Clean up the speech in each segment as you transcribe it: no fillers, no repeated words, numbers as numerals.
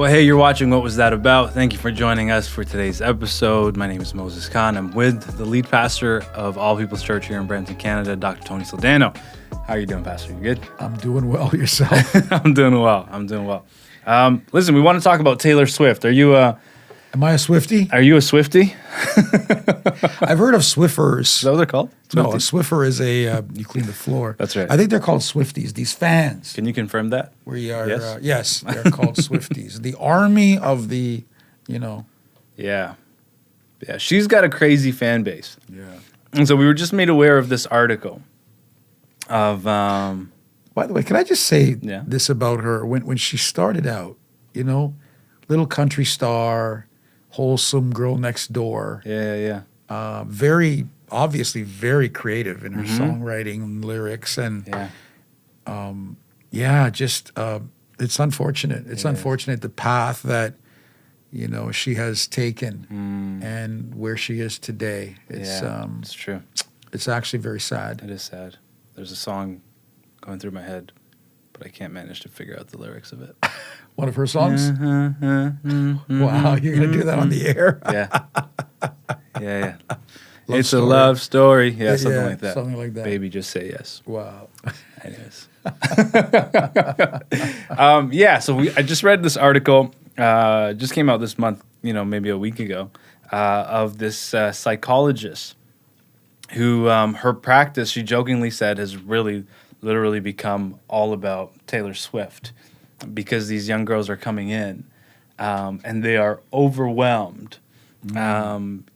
Well, hey, you're watching What Was That About? Thank you for joining us for today's episode. My name is Moses Khan. I'm with the lead pastor of All People's Church here in Brampton, Canada, Dr. Tony Soldano. How are you doing, Pastor? You good? I'm doing well. Yourself? I'm doing well. Listen, we want to talk about Taylor Swift. Are you a Swiftie? Are you a Swiftie? I've heard of Swiffers. Is that what they're called? No, a Swifties? Swiffer is you clean the floor. That's right. I think they're called Swifties, these fans. Can you confirm that? We are, Yes? yes, they're called Swifties. The army of the, Yeah. She's got a crazy fan base. Yeah. And so we were just made aware of this article of By the way, can I just say Yeah. this about her? When she started out, little country star, wholesome girl next door, very, obviously very creative in her songwriting and lyrics. And it's unfortunate. It's unfortunate the path that, she has taken and where she is today. It's true. It's actually very sad. It is sad. There's a song going through my head, but I can't manage to figure out the lyrics of it. One of her songs? Wow, you're going to do that on the air? Yeah. Love It's story. a love story. Yeah, something like that. Something like that. Baby, just say yes. Wow. Anyways. So I just read this article, just came out this month, maybe a week ago, of this psychologist who her practice, she jokingly said, has really literally become all about Taylor Swift because these young girls are coming in and they are overwhelmed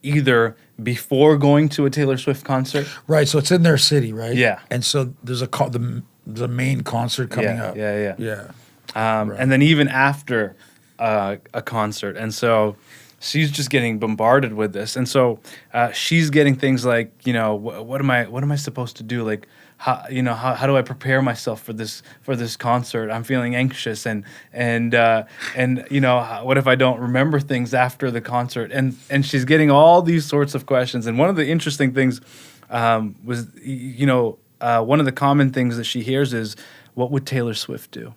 either before going to a Taylor Swift concert. Right, so it's in their city, right? Yeah. And so there's the main concert coming up. Yeah. Right. And then even after a concert. And so she's just getting bombarded with this. And so she's getting things like, what am I supposed to do? Like, how do I prepare myself for this concert? I'm feeling anxious and what if I don't remember things after the concert? And she's getting all these sorts of questions. And one of the interesting things was, one of the common things that she hears is, what would Taylor Swift do?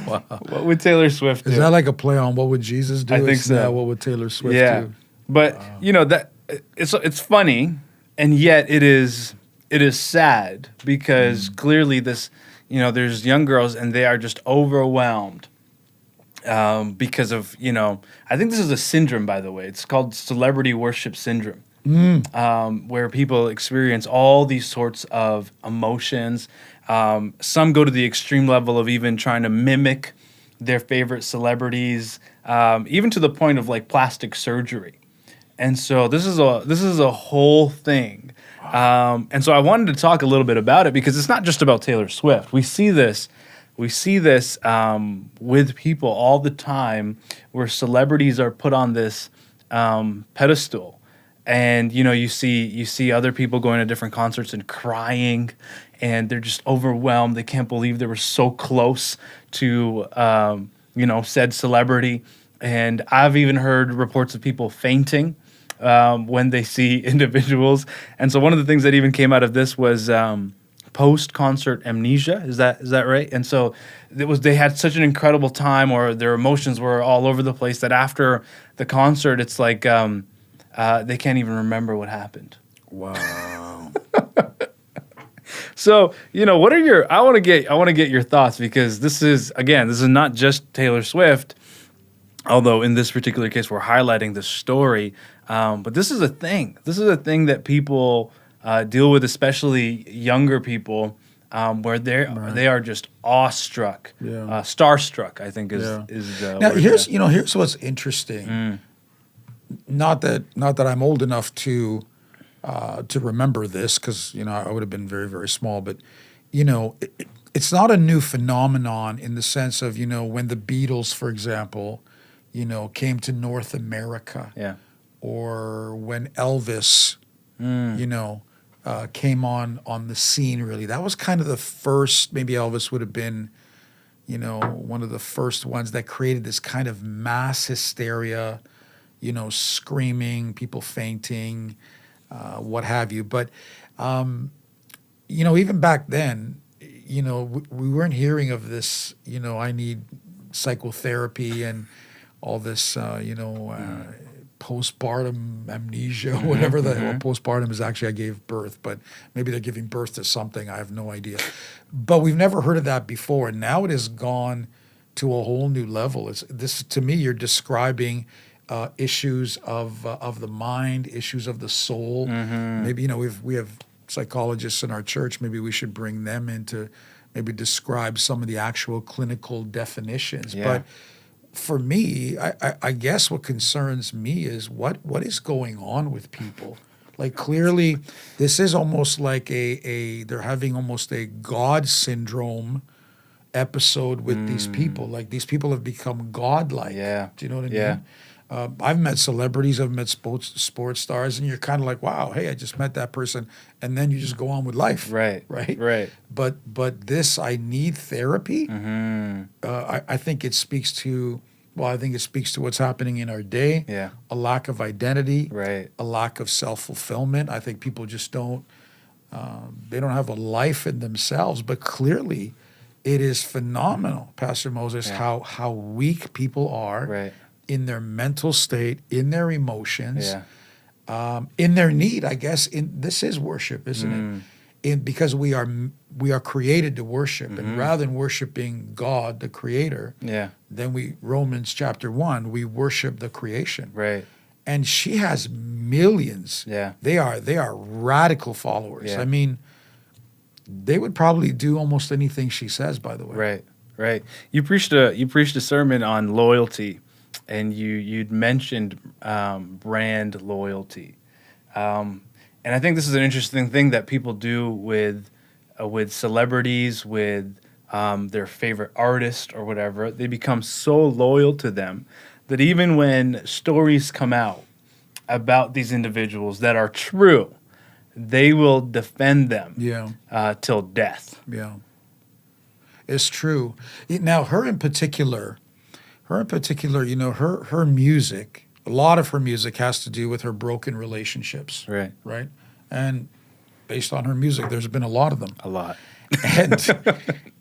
Wow. What would Taylor Swift do? Is that like a play on what would Jesus do? I think It's so. now what would Taylor Swift do? But that it's funny, and yet it is sad because clearly this, there's young girls and they are just overwhelmed because of, I think this is a syndrome, by the way. It's called celebrity worship syndrome, where people experience all these sorts of emotions. Some go to the extreme level of even trying to mimic their favorite celebrities, even to the point of like plastic surgery. And so this is a whole thing. And so I wanted to talk a little bit about it because it's not just about Taylor Swift. We see this with people all the time where celebrities are put on this pedestal. And you see other people going to different concerts and crying, and they're just overwhelmed. They can't believe they were so close to said celebrity. And I've even heard reports of people fainting when they see individuals. And so one of the things that even came out of this was post-concert amnesia. Is that right? And so they had such an incredible time, or their emotions were all over the place, that after the concert, it's like they can't even remember what happened. Wow. So, what are I want to get your thoughts, because this is not just Taylor Swift, although in this particular case we're highlighting the story, but this is a thing. This is a thing that people deal with, especially younger people, where they are just awestruck, starstruck, I think is now here's what's interesting. Not that I'm old enough to remember this, because I would have been very, very small, but it's not a new phenomenon in the sense of when the Beatles, for example, came to North America, or when Elvis came on the scene. Really, that was kind of the first. Maybe Elvis would have been one of the first ones that created this kind of mass hysteria, screaming, people fainting, what have you. But, even back then, we weren't hearing of this, I need psychotherapy and all this, postpartum amnesia, whatever the hell. Postpartum is actually I gave birth, but maybe they're giving birth to something. I have no idea. But we've never heard of that before. And now it has gone to a whole new level. To me, you're describing issues of the mind, issues of the soul. Maybe, we have psychologists in our church. Maybe we should bring them in to maybe describe some of the actual clinical definitions. Yeah. But for me, I guess what concerns me is what is going on with people. Like clearly, this is almost like they're having almost a God syndrome episode with these people. Like these people have become godlike. Yeah. Do you know what I Yeah. mean? I've met celebrities, I've met sports stars, and you're kind of like, wow, hey, I just met that person, and then you just go on with life. Right. But this, I need therapy. I think it speaks to, what's happening in our day. Yeah. A lack of identity. Right. A lack of self-fulfillment. I think people just don't. They don't have a life in themselves. But clearly, it is phenomenal, Pastor Moses, how weak people are. Right. In their mental state, in their emotions, Yeah. In their need, I guess. This is worship, isn't it? Because we are created to worship, and rather than worshiping God, the Creator, then Romans chapter 1, we worship the creation. Right. And she has millions. Yeah. They are radical followers. Yeah. I mean, they would probably do almost anything she says. By the way. Right. You preached a sermon on loyalty. And you'd mentioned brand loyalty, and I think this is an interesting thing that people do with celebrities, with their favorite artist or whatever. They become so loyal to them that even when stories come out about these individuals that are true, they will defend them till death. Yeah, it's true. Now, her in particular, her music, a lot of her music has to do with her broken relationships. Right. And based on her music, there's been a lot of them. A lot. And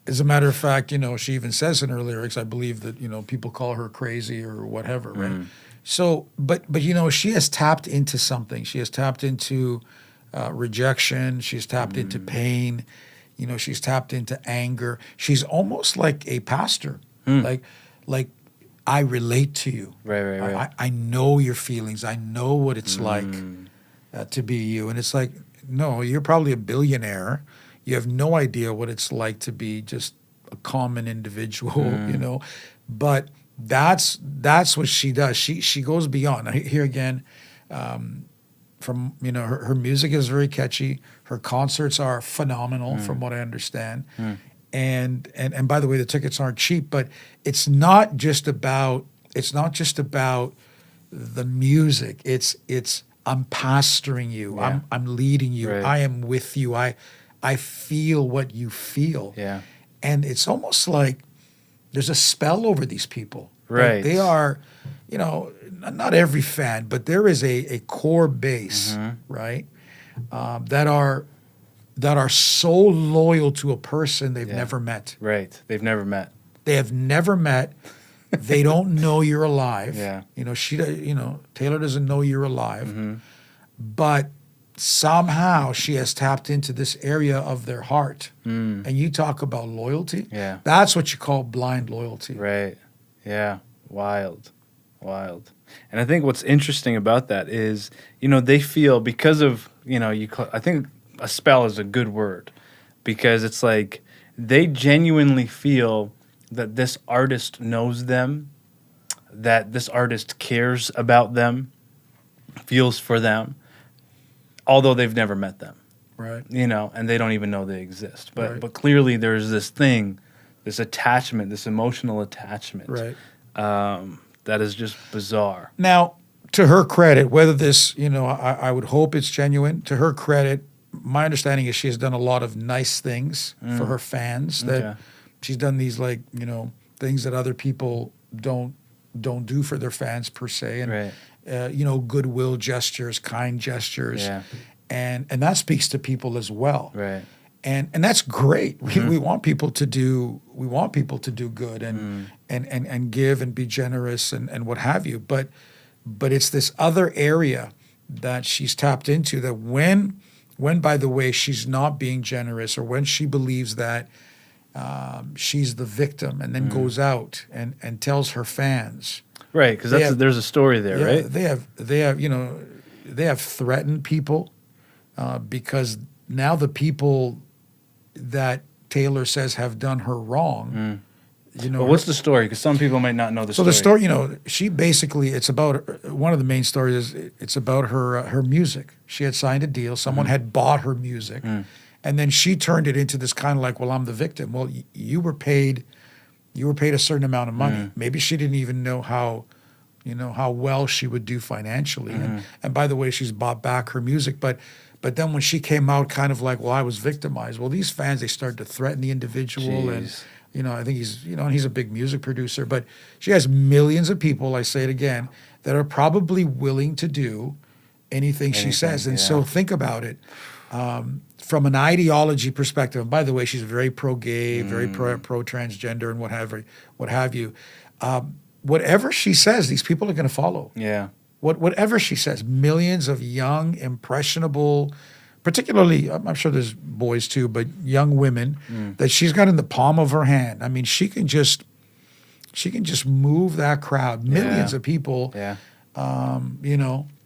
as a matter of fact, she even says in her lyrics, I believe that, people call her crazy or whatever, right? So, but she has tapped into something. She has tapped into rejection. She's tapped into pain. She's tapped into anger. She's almost like a pastor. Like I relate to you. Right. I know your feelings. I know what it's like to be you. And it's like, no, you're probably a billionaire. You have no idea what it's like to be just a common individual, But that's what she does. She goes beyond. Here again, from her music is very catchy. Her concerts are phenomenal, from what I understand. And by the way, the tickets aren't cheap, but it's not just about the music. It's I'm pastoring you. Yeah. I'm leading you. Right. I am with you. I feel what you feel. Yeah. And it's almost like there's a spell over these people. Right. Like they are, not every fan, but there is a core base, right? That are so loyal to a person they've never met. Right. They've never met. They have never met. They don't know you're alive. Yeah. Taylor doesn't know you're alive. But somehow she has tapped into this area of their heart. And you talk about loyalty. Yeah. That's what you call blind loyalty. Right. Yeah. Wild. And I think what's interesting about that is, they feel because of, I think a spell is a good word, because it's like they genuinely feel that this artist knows them, that this artist cares about them, feels for them, although they've never met them. Right. And they don't even know they exist. But Right. but clearly there's this thing, this attachment, this emotional attachment. Right. That is just bizarre. Now, to her credit, whether this, I would hope it's genuine. To her credit, my understanding is she has done a lot of nice things for her fans. That Okay. she's done these things that other people don't do for their fans per se, and Right. Goodwill gestures, kind gestures, Yeah. and that speaks to people as well. Right. and that's great. We want people to do good and give and be generous and what have you. But it's this other area that she's tapped into, that when by the way she's not being generous, or when she believes that she's the victim, and then goes out and tells her fans. Right, because there's a story there, right? They have threatened people because now the people that Taylor says have done her wrong. Well, what's the story? Because some people might not know the story. So the story, she basically, it's about, one of the main stories is it's about her music. She had signed a deal. Someone had bought her music, and then she turned it into this kind of like, well, I'm the victim. Well, you were paid a certain amount of money. Maybe she didn't even know how well she would do financially. And by the way, she's bought back her music. But then when she came out kind of like, well, I was victimized. Well, these fans, they started to threaten the individual. Jeez. And, I think he's a big music producer. But she has millions of people, I say it again, that are probably willing to do anything she says. And so think about it. From an ideology perspective, and by the way, she's very pro-gay, very pro-transgender, and what have you. Whatever she says, these people are going to follow. Yeah. Whatever she says, millions of young, impressionable, particularly, I'm sure there's boys too, but young women that she's got in the palm of her hand. I mean, she can just move that crowd, millions of people,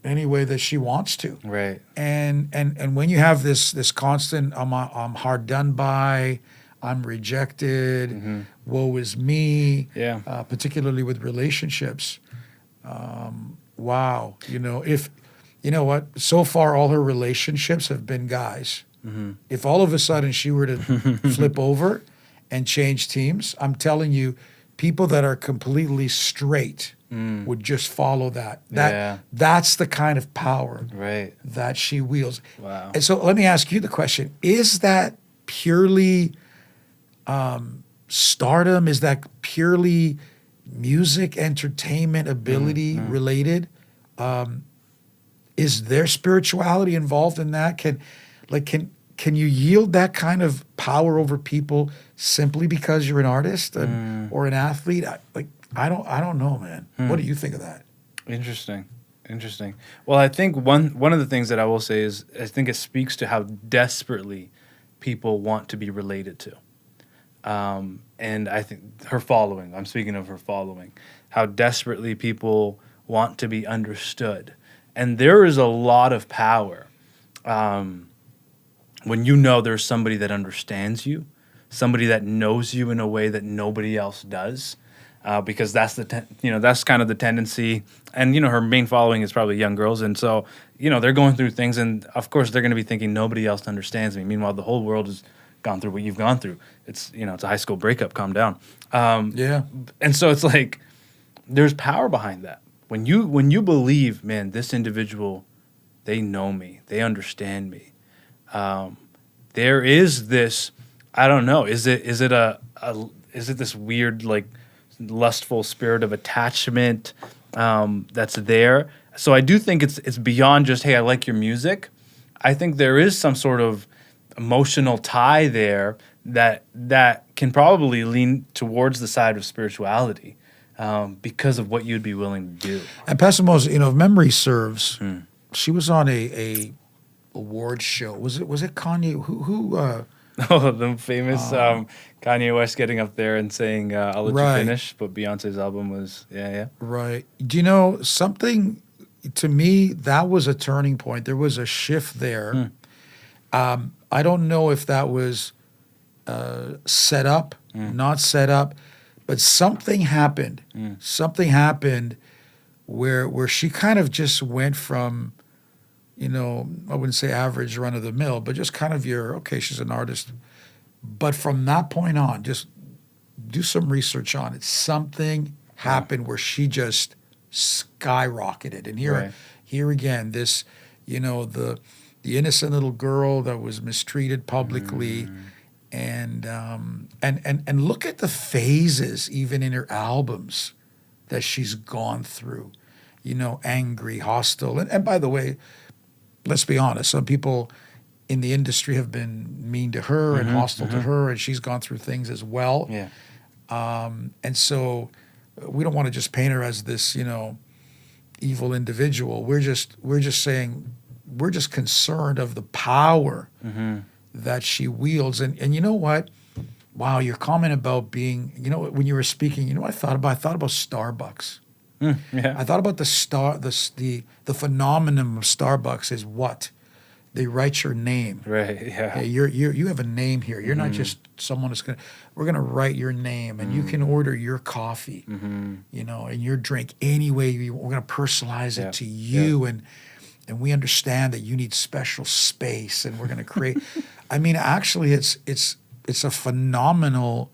any way that she wants to. Right. And when you have this constant, I'm hard done by, I'm rejected, woe is me, particularly with relationships. Wow. If, so far all her relationships have been guys. If all of a sudden she were to flip over and change teams, I'm telling you, people that are completely straight would just follow that. That's the kind of power that she wields. Wow. And so let me ask you the question, is that purely stardom? Is that purely music, entertainment, ability related? Is there spirituality involved in that? Can you yield that kind of power over people simply because you're an artist or an athlete? I don't know, man. What do you think of that? Interesting. Well, I think one of the things that I will say is I think it speaks to how desperately people want to be related to. And I think her following, I'm speaking of her following, how desperately people want to be understood. And there is a lot of power when there's somebody that understands you, somebody that knows you in a way that nobody else does, because that's that's kind of the tendency. And her main following is probably young girls, and so they're going through things, and of course they're going to be thinking nobody else understands me. Meanwhile, the whole world has gone through what you've gone through. It's it's a high school breakup. Calm down. And so it's like there's power behind that. When you believe, man, this individual, they know me, they understand me. There is this, I don't know, is it this weird like lustful spirit of attachment that's there? So I do think it's beyond just, hey, I like your music. I think there is some sort of emotional tie there that can probably lean towards the side of spirituality. Because of what you'd be willing to do. And Pastor Moses, if memory serves, she was on a award show. Was it Kanye? Who the famous Kanye West getting up there and saying, I'll let you finish, but Beyonce's album was, Right. Do you know something, to me, that was a turning point. There was a shift there. I don't know if that was set up, not set up, but something happened. Something happened where she kind of just went from, I wouldn't say average run of the mill, but just kind of she's an artist. But from that point on, just do some research on it. Something happened where she just skyrocketed. And here again, this, the innocent little girl that was mistreated publicly. And look at the phases even in her albums that she's gone through, angry, hostile. And by the way, let's be honest, some people in the industry have been mean to her and hostile to her, and she's gone through things as well. Yeah. And so we don't want to just paint her as this, evil individual. We're just saying we're just concerned of the power that she wields. And you know what? Wow, your comment about being, when you were speaking, I thought about Starbucks. Yeah. I thought about the phenomenon of Starbucks is what? They write your name. Right. Yeah. Hey, you have a name here. You're not just someone that's we're gonna write your name, and you can order your coffee, and your drink any way we're gonna personalize it to you, and we understand that you need special space, and we're gonna create. I mean, actually, it's a phenomenal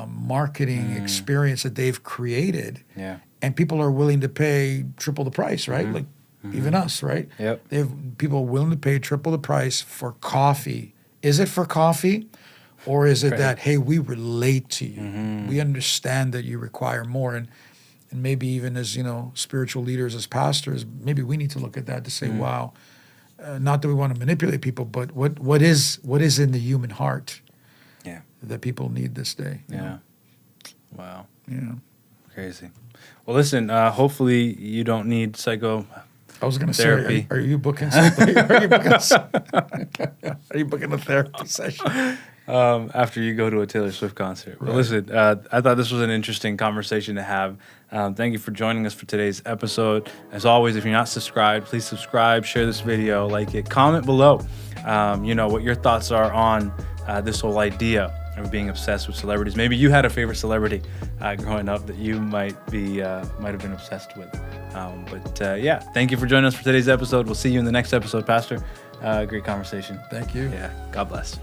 marketing experience that they've created. Yeah. And people are willing to pay triple the price, right? Like even us, right? Yep. They have people willing to pay triple the price for coffee. Is it for coffee? Or is it that, hey, we relate to you. We understand that you require more. And maybe even as, spiritual leaders, as pastors, maybe we need to look at that to say, wow, not that we want to manipulate people, but what is in the human heart that people need this day? you know? Wow. Yeah. Crazy. Well, listen, hopefully you don't need psycho. I was going to Therapy. say, are you booking something? Are you booking a therapy session? After you go to a Taylor Swift concert. But listen, I thought this was an interesting conversation to have. Thank you for joining us for today's episode. As always, if you're not subscribed, please subscribe, share this video, like it, comment below, what your thoughts are on this whole idea of being obsessed with celebrities. Maybe you had a favorite celebrity growing up that you might have been obsessed with. Thank you for joining us for today's episode. We'll see you in the next episode, Pastor. Great conversation. Thank you. Yeah, God bless.